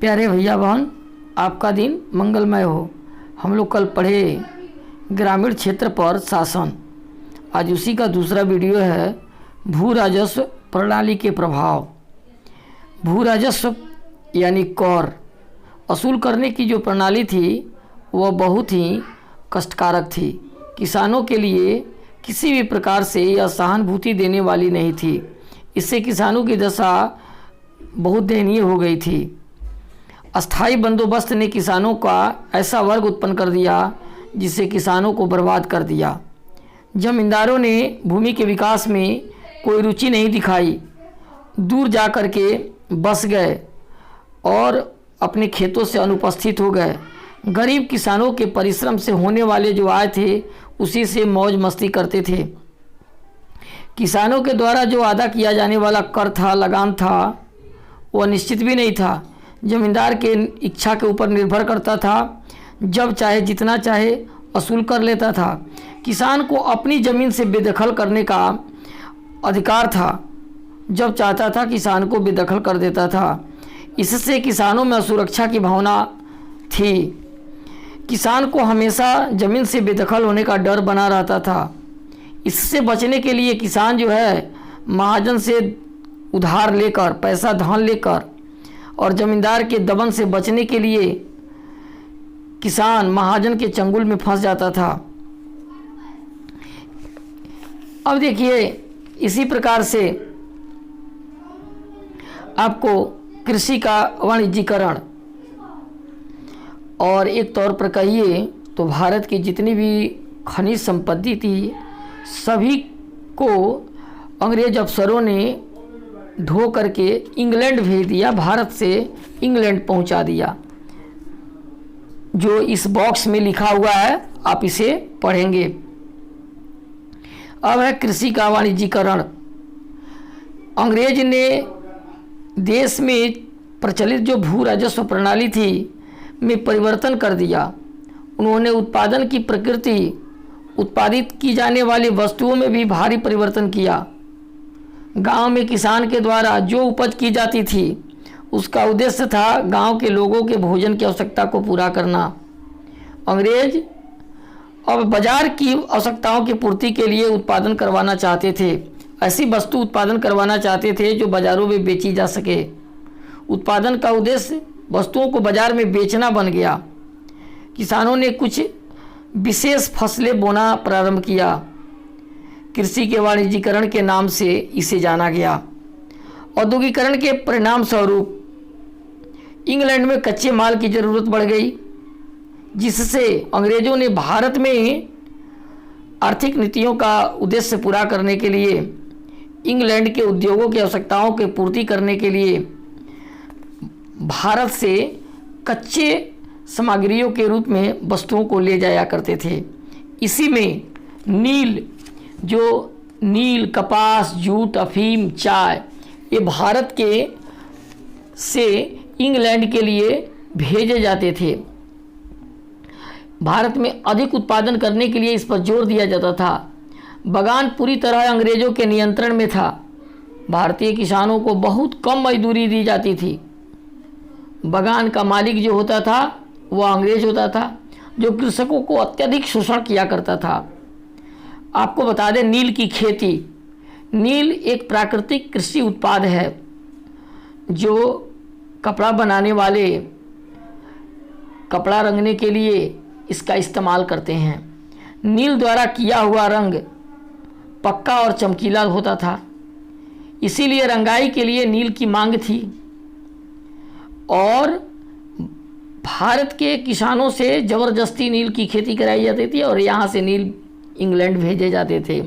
प्यारे भैया बहन, आपका दिन मंगलमय हो। हम लोग कल पढ़े ग्रामीण क्षेत्र पर शासन। आज उसी का दूसरा वीडियो है, भू राजस्व प्रणाली के प्रभाव। भू राजस्व यानी कर वसूल करने की जो प्रणाली थी वह बहुत ही कष्टकारक थी। किसानों के लिए किसी भी प्रकार से यह सहानुभूति देने वाली नहीं थी। इससे किसानों की दशा बहुत दयनीय हो गई थी। अस्थाई बंदोबस्त ने किसानों का ऐसा वर्ग उत्पन्न कर दिया जिससे किसानों को बर्बाद कर दिया। जमींदारों ने भूमि के विकास में कोई रुचि नहीं दिखाई, दूर जा कर के बस गए और अपने खेतों से अनुपस्थित हो गए। गरीब किसानों के परिश्रम से होने वाले जो आय थे उसी से मौज मस्ती करते थे। किसानों के द्वारा जो अदा किया जाने वाला कर था, लगान था, वह निश्चित भी नहीं था। जमींदार के इच्छा के ऊपर निर्भर करता था, जब चाहे जितना चाहे वसूल कर लेता था। किसान को अपनी ज़मीन से बेदखल करने का अधिकार था, जब चाहता था किसान को बेदखल कर देता था। इससे किसानों में असुरक्षा की भावना थी। किसान को हमेशा ज़मीन से बेदखल होने का डर बना रहता था। इससे बचने के लिए किसान जो है महाजन से उधार लेकर, पैसा धान लेकर, और ज़मींदार के दमन से बचने के लिए किसान महाजन के चंगुल में फंस जाता था। अब देखिए, इसी प्रकार से आपको कृषि का वाणिज्यीकरण और एक तौर पर कहिए तो भारत की जितनी भी खनिज संपत्ति थी सभी को अंग्रेज अफसरों ने ढो करके इंग्लैंड भेज दिया। भारत से इंग्लैंड पहुंचा दिया। जो इस बॉक्स में लिखा हुआ है आप इसे पढ़ेंगे। अब है कृषि का वाणिज्यीकरण। अंग्रेज ने देश में प्रचलित जो भू राजस्व प्रणाली थी में परिवर्तन कर दिया। उन्होंने उत्पादन की प्रकृति, उत्पादित की जाने वाली वस्तुओं में भी भारी परिवर्तन किया। गांव में किसान के द्वारा जो उपज की जाती थी उसका उद्देश्य था गांव के लोगों के भोजन की आवश्यकता को पूरा करना। अंग्रेज अब बाजार की आवश्यकताओं की पूर्ति के लिए उत्पादन करवाना चाहते थे। ऐसी वस्तु उत्पादन करवाना चाहते थे जो बाज़ारों में बेची जा सके। उत्पादन का उद्देश्य वस्तुओं को बाज़ार में बेचना बन गया। किसानों ने कुछ विशेष फसलें बोना प्रारंभ किया। कृषि के वाणिज्यीकरण के नाम से इसे जाना गया। औद्योगिकरण के परिणाम स्वरूप इंग्लैंड में कच्चे माल की ज़रूरत बढ़ गई, जिससे अंग्रेज़ों ने भारत में आर्थिक नीतियों का उद्देश्य पूरा करने के लिए, इंग्लैंड के उद्योगों की आवश्यकताओं की पूर्ति करने के लिए भारत से कच्चे सामग्रियों के रूप में वस्तुओं को ले जाया करते थे। इसी में नील, कपास, जूट, अफीम, चाय ये भारत के से इंग्लैंड के लिए भेजे जाते थे। भारत में अधिक उत्पादन करने के लिए इस पर जोर दिया जाता था। बागान पूरी तरह अंग्रेज़ों के नियंत्रण में था। भारतीय किसानों को बहुत कम मजदूरी दी जाती थी। बागान का मालिक जो होता था वह अंग्रेज होता था, जो कृषकों को अत्यधिक शोषण किया करता था। आपको बता दें, नील की खेती। नील एक प्राकृतिक कृषि उत्पाद है जो कपड़ा बनाने वाले कपड़ा रंगने के लिए इसका इस्तेमाल करते हैं। नील द्वारा किया हुआ रंग पक्का और चमकीला होता था, इसीलिए रंगाई के लिए नील की मांग थी। और भारत के किसानों से ज़बरदस्ती नील की खेती कराई जाती थी और यहाँ से नील इंग्लैंड भेजे जाते थे।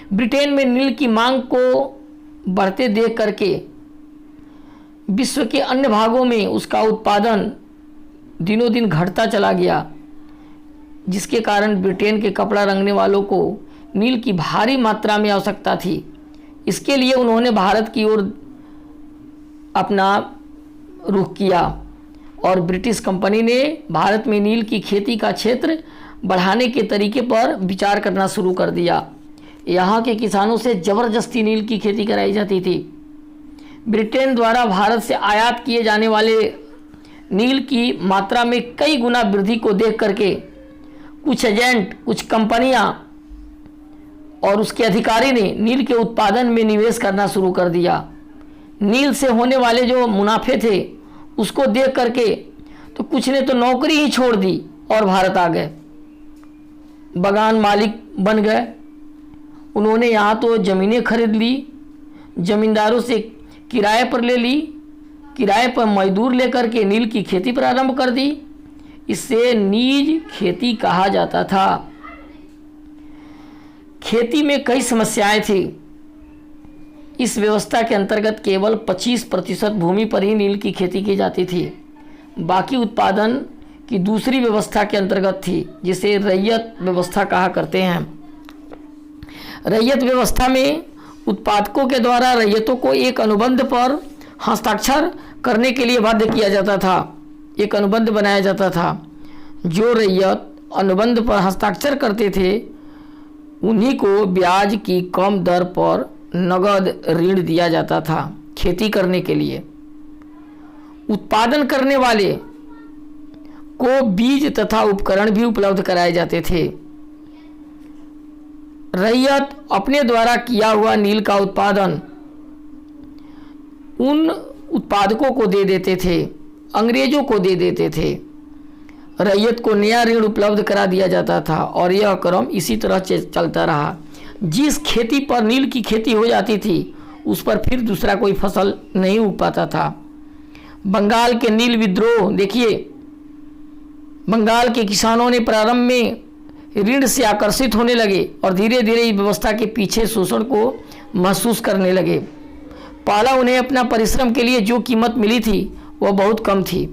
ब्रिटेन में नील की मांग को बढ़ते देख करके विश्व के अन्य भागों में उसका उत्पादन दिनों दिन घटता चला गया, जिसके कारण ब्रिटेन के कपड़ा रंगने वालों को नील की भारी मात्रा में आवश्यकता थी। इसके लिए उन्होंने भारत की ओर अपना रुख किया और ब्रिटिश कंपनी ने भारत में नील की खेती का क्षेत्र बढ़ाने के तरीके पर विचार करना शुरू कर दिया। यहाँ के किसानों से ज़बरदस्ती नील की खेती कराई जाती थी। ब्रिटेन द्वारा भारत से आयात किए जाने वाले नील की मात्रा में कई गुना वृद्धि को देख करके कुछ एजेंट, कुछ कंपनियां और उसके अधिकारी ने नील के उत्पादन में निवेश करना शुरू कर दिया। नील से होने वाले जो मुनाफे थे उसको देख करके तो कुछ ने तो नौकरी ही छोड़ दी और भारत आ गए, बागान मालिक बन गए। उन्होंने यहाँ तो ज़मीनें खरीद ली, ज़मींदारों से किराए पर ले ली, किराए पर मजदूर लेकर के नील की खेती प्रारंभ कर दी। इसे नीज खेती कहा जाता था। खेती में कई समस्याएं थी। इस व्यवस्था के अंतर्गत केवल 25% भूमि पर ही नील की खेती की जाती थी, बाकी उत्पादन की दूसरी व्यवस्था के अंतर्गत थी, जिसे रैयत व्यवस्था कहा करते हैं। रैयत व्यवस्था में उत्पादकों के द्वारा रैयतों को एक अनुबंध पर हस्ताक्षर करने के लिए बाध्य किया जाता था। एक अनुबंध बनाया जाता था। जो रैयत अनुबंध पर हस्ताक्षर करते थे उन्हीं को ब्याज की कम दर पर नगद ऋण दिया जाता था खेती करने के लिए। उत्पादन करने वाले को बीज तथा उपकरण भी उपलब्ध कराए जाते थे। रैयत अपने द्वारा किया हुआ नील का उत्पादन उन उत्पादकों को दे देते थे, अंग्रेजों को दे देते थे। रैयत को नया ऋण उपलब्ध करा दिया जाता था और यह क्रम इसी तरह चलता रहा। जिस खेती पर नील की खेती हो जाती थी उस पर फिर दूसरा कोई फसल नहीं उग पाता था। बंगाल के नील विद्रोह देखिए, बंगाल के किसानों ने प्रारंभ में ऋण से आकर्षित होने लगे और धीरे धीरे इस व्यवस्था के पीछे शोषण को महसूस करने लगे। पहला, उन्हें अपना परिश्रम के लिए जो कीमत मिली थी वह बहुत कम थी।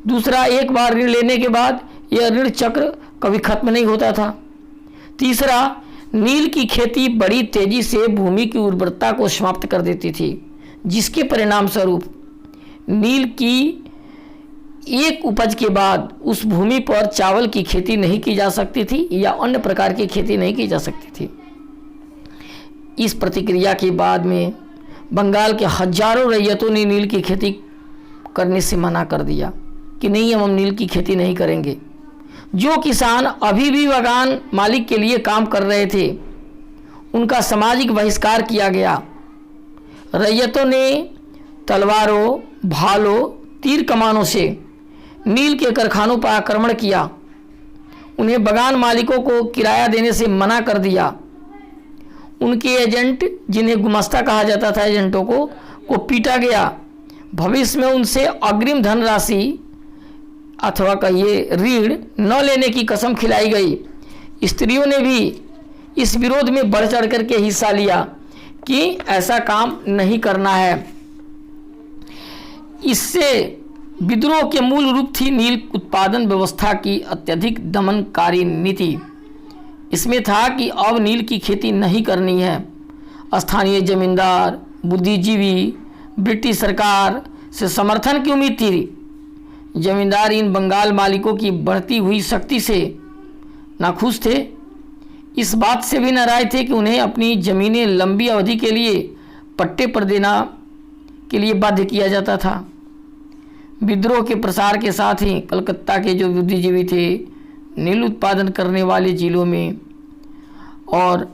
दूसरा, एक बार ऋण लेने के बाद यह ऋण चक्र कभी खत्म नहीं होता था। तीसरा, नील की खेती बड़ी तेजी से भूमि की उर्वरता को समाप्त कर देती थी, जिसके परिणाम स्वरूप नील की एक उपज के बाद उस भूमि पर चावल की खेती नहीं की जा सकती थी या अन्य प्रकार की खेती नहीं की जा सकती थी। इस प्रतिक्रिया के बाद में बंगाल के हजारों रैयतों ने नील की खेती करने से मना कर दिया कि नहीं, हम नील की खेती नहीं करेंगे। जो किसान अभी भी बागान मालिक के लिए काम कर रहे थे उनका सामाजिक बहिष्कार किया गया। रैयतों ने तलवारों, भालों, तीर कमानों से नील के कारखानों पर आक्रमण किया। उन्हें बागान मालिकों को किराया देने से मना कर दिया। उनके एजेंट, जिन्हें गुमास्ता कहा जाता था, एजेंटों को पीटा गया। भविष्य में उनसे अग्रिम धनराशि अथवा कहिए ऋण न लेने की कसम खिलाई गई। स्त्रियों ने भी इस विरोध में बढ़ चढ़ करके हिस्सा लिया कि ऐसा काम नहीं करना है। इससे विद्रोह के मूल रूप थी नील उत्पादन व्यवस्था की अत्यधिक दमनकारी नीति। इसमें था कि अब नील की खेती नहीं करनी है। स्थानीय जमींदार, बुद्धिजीवी, ब्रिटिश सरकार से समर्थन की उम्मीद थी। जमींदार इन बंगाल मालिकों की बढ़ती हुई शक्ति से नाखुश थे। इस बात से भी नाराज थे कि उन्हें अपनी ज़मीनें लंबी अवधि के लिए पट्टे पर देना के लिए बाध्य किया जाता था। विद्रोह के प्रसार के साथ ही कलकत्ता के जो बुद्धिजीवी थे नील उत्पादन करने वाले जिलों में और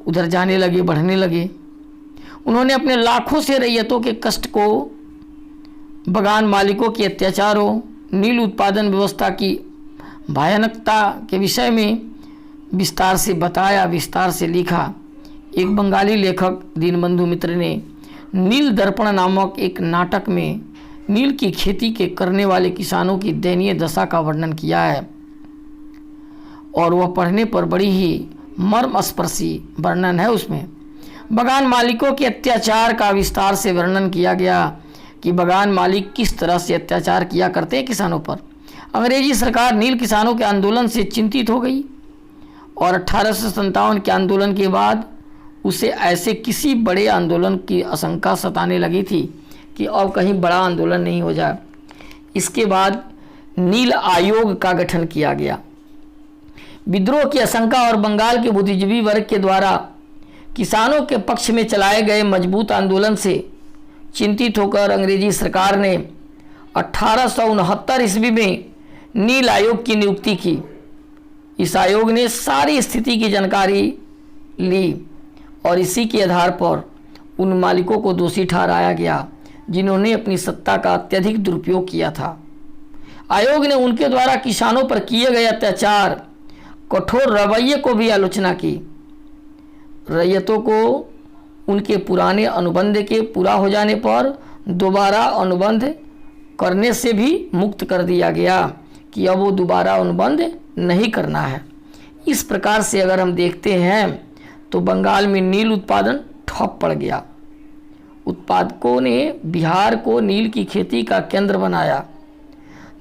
उधर जाने लगे, बढ़ने लगे। उन्होंने अपने लाखों से रैयतों के कष्ट को, बागान मालिकों के अत्याचारों, नील उत्पादन व्यवस्था की भयानकता के विषय में विस्तार से बताया, विस्तार से लिखा। एक बंगाली लेखक दीनबंधु मित्र ने नील दर्पण नामक एक नाटक में नील की खेती के करने वाले किसानों की दयनीय दशा का वर्णन किया है और वह पढ़ने पर बड़ी ही मर्मस्पर्शी वर्णन है। उसमें बागान मालिकों के अत्याचार का विस्तार से वर्णन किया गया कि बागान मालिक किस तरह से अत्याचार किया करते हैं किसानों पर। अंग्रेजी सरकार नील किसानों के आंदोलन से चिंतित हो गई और 1857 के आंदोलन के बाद उसे ऐसे किसी बड़े आंदोलन की आशंका सताने लगी थी कि अब कहीं बड़ा आंदोलन नहीं हो जाए। इसके बाद नील आयोग का गठन किया गया। विद्रोह की आशंका और बंगाल के बुद्धिजीवी वर्ग के द्वारा किसानों के पक्ष में चलाए गए मजबूत आंदोलन से चिंतित होकर अंग्रेजी सरकार ने 1869 ईस्वी में नील आयोग की नियुक्ति की। इस आयोग ने सारी स्थिति की जानकारी ली और इसी के आधार पर उन मालिकों को दोषी ठहराया गया जिन्होंने अपनी सत्ता का अत्यधिक दुरुपयोग किया था। आयोग ने उनके द्वारा किसानों पर किए गए अत्याचार, कठोर रवैये को भी आलोचना की। रैयतों को उनके पुराने अनुबंध के पूरा हो जाने पर दोबारा अनुबंध करने से भी मुक्त कर दिया गया कि अब वो दोबारा अनुबंध नहीं करना है। इस प्रकार से अगर हम देखते हैं तो बंगाल में नील उत्पादन ठप पड़ गया। उत्पादकों ने बिहार को नील की खेती का केंद्र बनाया।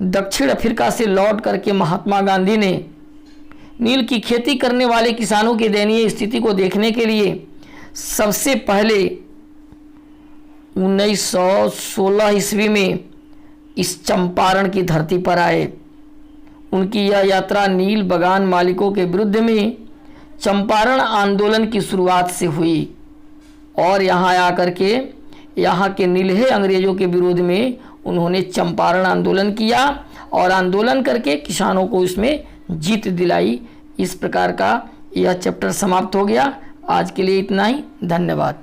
दक्षिण अफ्रीका से लौट करके महात्मा गांधी ने नील की खेती करने वाले किसानों की दयनीय स्थिति को देखने के लिए सबसे पहले 1916 ईस्वी में इस चंपारण की धरती पर आए। उनकी यह यात्रा नील बागान मालिकों के विरुद्ध में चंपारण आंदोलन की शुरुआत से हुई और यहाँ आकर के यहाँ के नीलहे अंग्रेजों के विरोध में उन्होंने चंपारण आंदोलन किया और आंदोलन करके किसानों को इसमें जीत दिलाई। इस प्रकार का यह चैप्टर समाप्त हो गया। आज के लिए इतना ही। धन्यवाद।